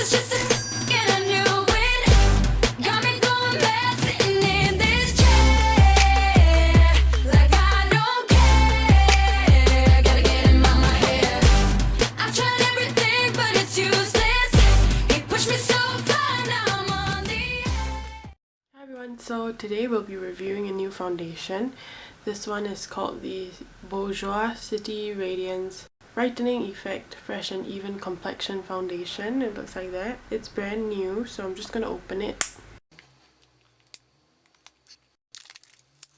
was just a and I knew it. Got me going mad sitting in this chair. Like I don't care. Gotta get him out my hair. I've tried everything, but it's useless. He pushed me so far, now I'm on the edge. Hi everyone, so today we'll be reviewing a new foundation. This one is called the Bourjois City Radiance Brightening Effect Fresh and Even Complexion Foundation. It looks like that. It's brand new, so I'm just going to open it.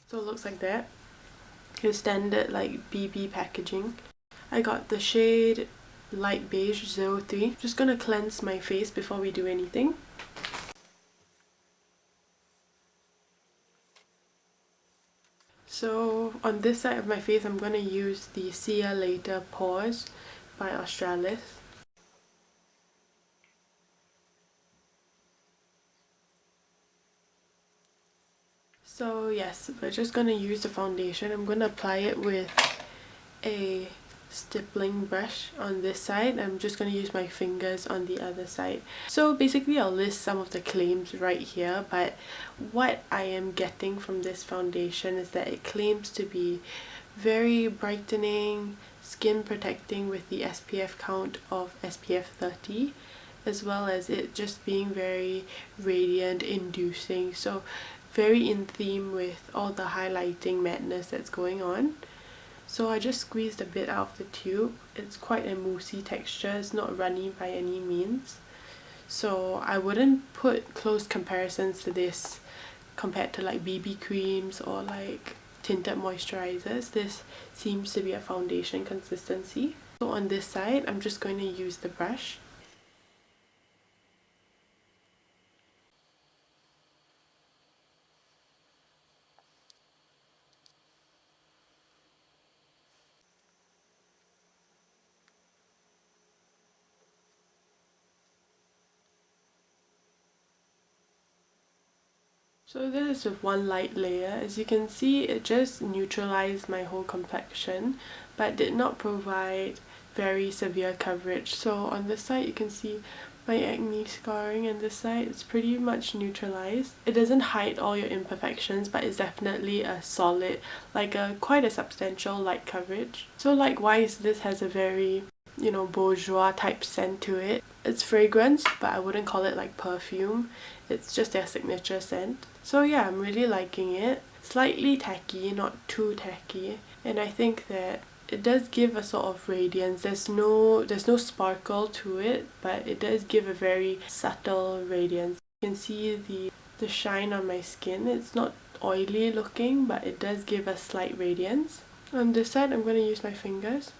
So it looks like that. Your standard like BB packaging. I got the shade Light Beige 03. Just going to cleanse my face before we do anything. So on this side of my face, I'm going to use the See Ya Later Pores by Australis. So yes, we're just going to use the foundation. I'm going to apply it with a stippling brush on this side. I'm just going to use my fingers on the other side. So basically I'll list some of the claims right here, but what I am getting from this foundation is that it claims to be very brightening, skin protecting with the SPF count of SPF 30, as well as it just being very radiant inducing, so very in theme with all the highlighting madness that's going on. So I just squeezed a bit out of the tube. It's quite a moussey texture, it's not runny by any means. So I wouldn't put close comparisons to this compared to like BB creams or like tinted moisturizers. This seems to be a foundation consistency. So on this side, I'm just going to use the brush. So this is with one light layer. As you can see, it just neutralized my whole complexion, but did not provide very severe coverage. So on this side you can see my acne scarring, and this side it's pretty much neutralized. It doesn't hide all your imperfections, but it's definitely a solid, like a quite a substantial light coverage. So likewise, this has a very, you know, bourgeois type scent to it. It's fragrance, but I wouldn't call it like perfume. It's just their signature scent. So yeah, I'm really liking it. Slightly tacky, not too tacky, and I think that it does give a sort of radiance. There's no sparkle to it, but it does give a very subtle radiance. You can see the shine on my skin. It's not oily looking, but it does give a slight radiance. On this side, I'm going to use my fingers.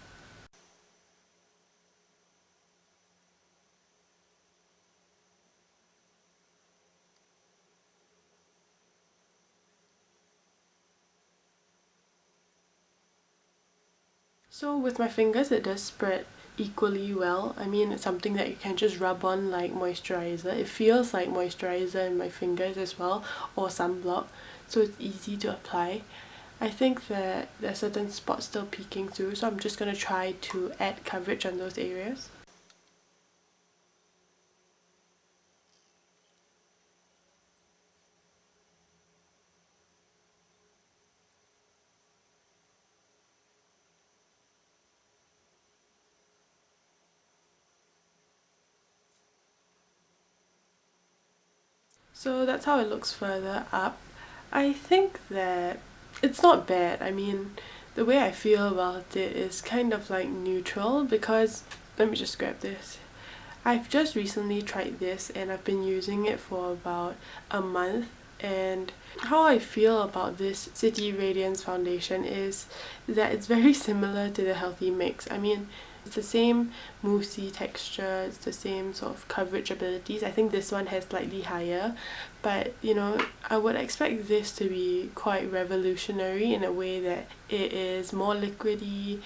So with my fingers, it does spread equally well. I mean, it's something that you can just rub on like moisturizer. It feels like moisturizer in my fingers as well, or sunblock, so it's easy to apply. I think that there are certain spots still peeking through, so I'm just going to try to add coverage on those areas. So that's how it looks further up. I think that it's not bad. I mean, the way I feel about it is kind of like neutral, because let me just grab this. I've just recently tried this and I've been using it for about a month, and how I feel about this City Radiance foundation is that it's very similar to the Healthy Mix. I mean, it's the same moussey texture, it's the same sort of coverage abilities. I think this one has slightly higher, but you know, I would expect this to be quite revolutionary in a way that it is more liquidy,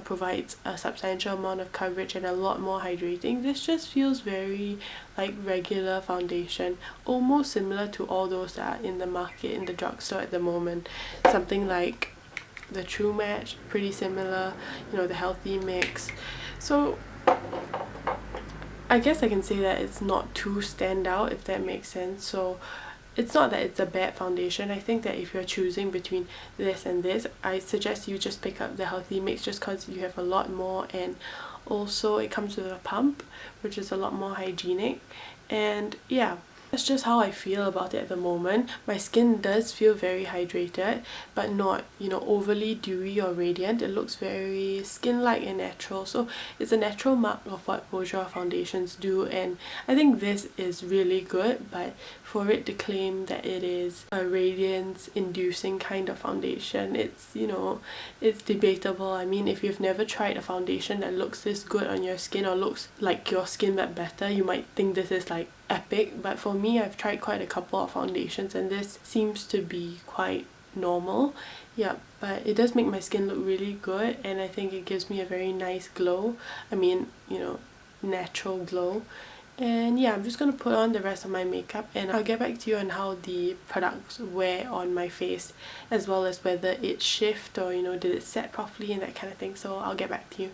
provides a substantial amount of coverage and a lot more hydrating. This just feels very like regular foundation, almost similar to all those that are in the market in the drugstore at the moment. Something like the True Match, pretty similar, you know, the Healthy Mix. So I guess I can say that it's not too standout, if that makes sense. So it's not that it's a bad foundation. I think that if you're choosing between this and this, I suggest you just pick up the healthy mix, just because you have a lot more, and also it comes with a pump, which is a lot more hygienic. And yeah, that's just how I feel about it at the moment. My skin does feel very hydrated, but not, you know, overly dewy or radiant. It looks very skin-like and natural. So it's a natural mark of what Bourjois foundations do, and I think this is really good. But for it to claim that it is a radiance inducing kind of foundation, it's, you know, it's debatable. I mean, if you've never tried a foundation that looks this good on your skin, or looks like your skin but better, you might think this is like epic. But for me, I've tried quite a couple of foundations and this seems to be quite normal. Yeah, but it does make my skin look really good, and I think it gives me a very nice glow. I mean, you know, natural glow. And yeah, I'm just going to put on the rest of my makeup, and I'll get back to you on how the products wear on my face, as well as whether it shift or, you know, did it set properly and that kind of thing. So I'll get back to you.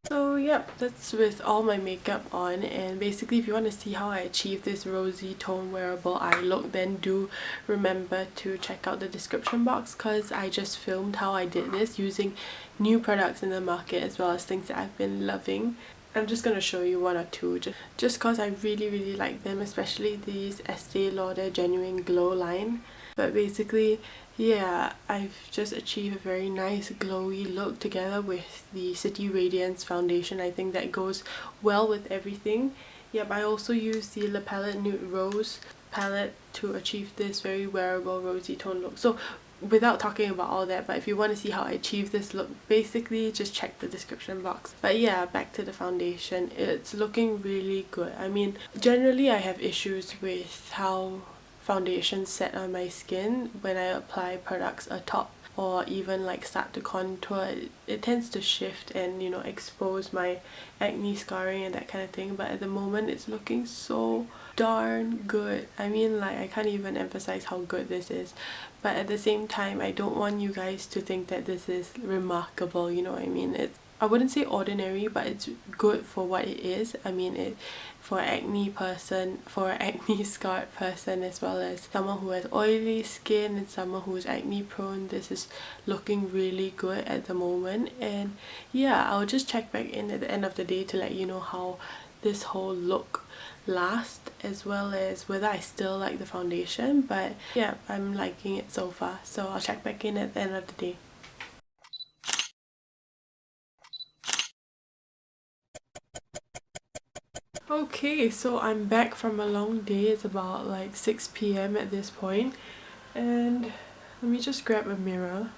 So yep, that's with all my makeup on, and basically if you want to see how I achieve this rosy tone wearable eye look, then do remember to check out the description box, because I just filmed how I did this using new products in the market as well as things that I've been loving. I'm just going to show you one or two just because I really like them, especially these Estee Lauder Genuine Glow line. But basically, yeah, I've just achieved a very nice glowy look together with the City Radiance foundation. I think that goes well with everything. Yep, I also used the La Palette Nude Rose palette to achieve this very wearable rosy tone look. So without talking about all that, but if you want to see how I achieve this look, basically just check the description box. But yeah, back to the foundation. It's looking really good. I mean, generally I have issues with how foundations set on my skin when I apply products atop or even like start to contour. It tends to shift and, you know, expose my acne scarring and that kind of thing. But at the moment it's looking so darn good. I mean, like, I can't even emphasize how good this is. But at the same time, I don't want you guys to think that this is remarkable, you know what I mean? I wouldn't say ordinary, but it's good for what it is. I mean, for an acne person, for an acne scarred person, as well as someone who has oily skin and someone who's acne prone, this is looking really good at the moment. And yeah, I'll just check back in at the end of the day to let you know how this whole look lasts, as well as whether I still like the foundation. But yeah, I'm liking it so far, so I'll check back in at the end of the day. Okay, so I'm back from a long day. It's about like 6 p.m. at this point, and let me just grab a mirror.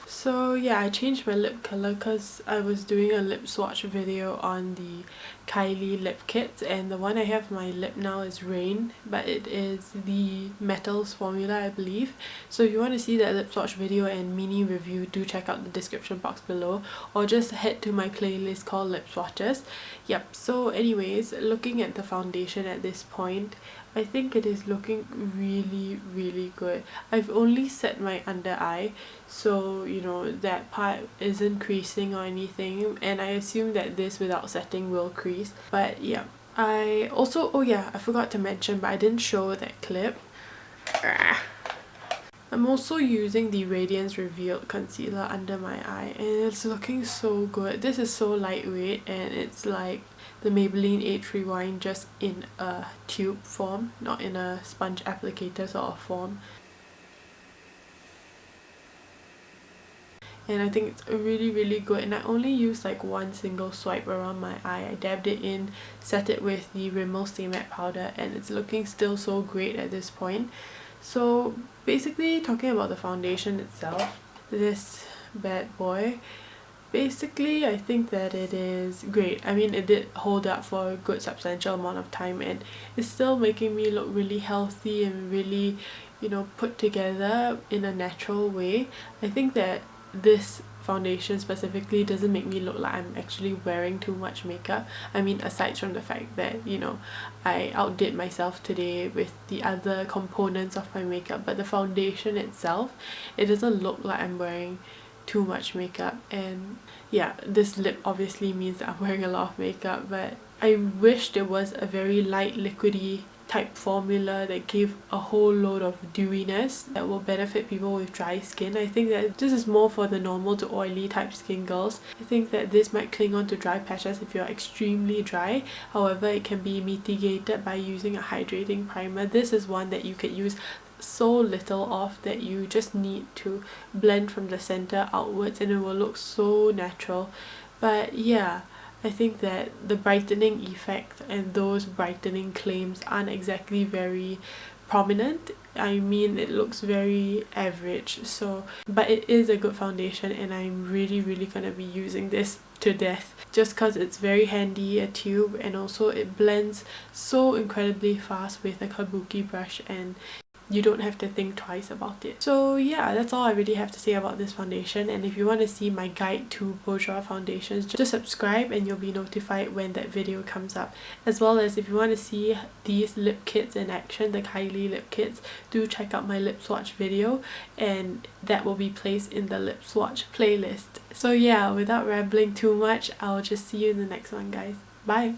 So yeah, I changed my lip color because I was doing a lip swatch video on the KYLIE lip kits, and the one I have on my lip now is Rain, but it is the Metals formula, I believe. So if you want to see that lip swatch video and mini review, do check out the description box below, or just head to my playlist called Lip Swatches. Yep, so anyways, looking at the foundation at this point, I think it is looking really good. I've only set my under eye, so you know that part isn't creasing or anything, and I assume that this without setting will crease. But yeah, I also, oh yeah, I forgot to mention, but I didn't show that clip. I'm also using the Radiance Revealed Concealer under my eye, and it's looking so good. This is so lightweight, and it's like the Maybelline Age Rewind, just in a tube form, not in a sponge applicator sort of form. And I think it's really good, and I only used like one single swipe around my eye. I dabbed it in, set it with the Rimmel Stay Matte powder, and it's looking still so great at this point. So basically, talking about the foundation itself, this bad boy, basically I think that it is great. I mean, it did hold up for a good substantial amount of time, and it's still making me look really healthy and really, you know, put together in a natural way. I think that this foundation specifically doesn't make me look like I'm actually wearing too much makeup. I mean, aside from the fact that, you know, I outdid myself today with the other components of my makeup, but the foundation itself, it doesn't look like I'm wearing too much makeup. And yeah, this lip obviously means that I'm wearing a lot of makeup, but I wish there was a very light liquidy type formula that gave a whole load of dewiness that will benefit people with dry skin. I think that this is more for the normal to oily type skin girls. I think that this might cling on to dry patches if you're extremely dry. However, it can be mitigated by using a hydrating primer. This is one that you could use so little of that you just need to blend from the center outwards and it will look so natural. But yeah, I think that the brightening effect and those brightening claims aren't exactly very prominent. I mean, it looks very average, so but it is a good foundation and I'm really gonna be using this to death just because it's very handy, a tube, and also it blends so incredibly fast with a kabuki brush and you don't have to think twice about it. So yeah, that's all I really have to say about this foundation. And if you want to see my guide to Bourjois foundations, just subscribe and you'll be notified when that video comes up. As well as if you want to see these lip kits in action, the KYLIE lip kits, do check out my lip swatch video and that will be placed in the lip swatch playlist. So yeah, without rambling too much, I'll just see you in the next one, guys. Bye!